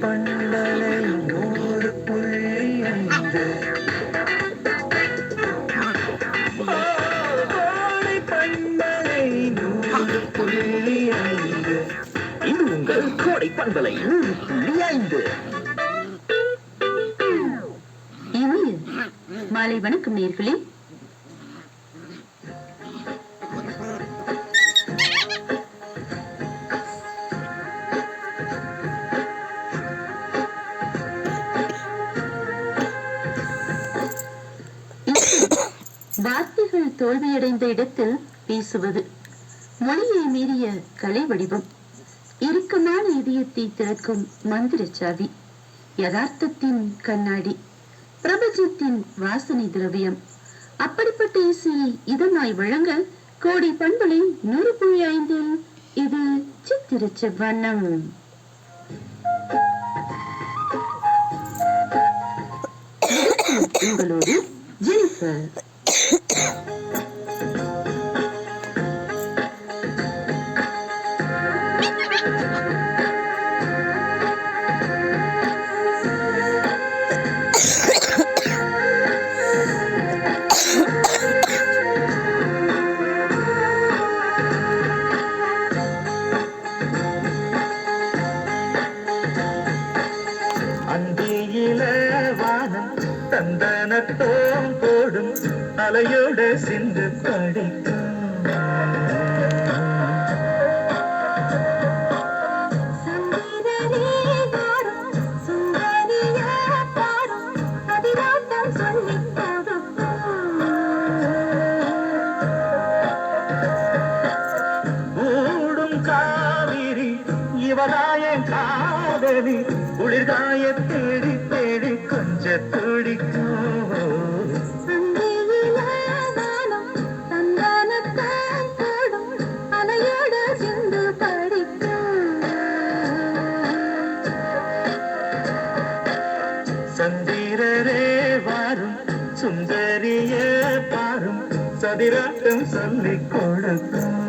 பண்பலை 100.5 கோடை பண்பலை 100.5 இது உங்கள் கோடை பண்பலை 100.5. மாலை வணக்கம் நேயர்களே. வார்த்தைகள் தோல்வியடைந்த இடத்தில் பேசுவது மொழியை மீறிய கலை வடிவம், இறுக்கமான இதயத்தை திறக்கும் மந்திர சாவி, யதார்த்தத்தின் கண்ணாடி, பிரபஞ்சத்தின் வாசனை திரவியம். அப்படிப்பட்ட இசையை இதமாய் வழங்க கோடை பண்பலை 100.5 இது சித்திர செவ்வண்ணம். உங்களோடு ஜெனிஃபர். தந்தனத்தோம் போடும் அலையோட சிந்து படிக்கும் ஊடும் காவிரி இவனாய காதலி குளிர்காய தேடி தேடி கொஞ்ச துடிக்கும். சந்திரரே வாரும் சுந்தரிய பாரும் சதிராட்டம் சொல்லிக் கொடுக்கும்.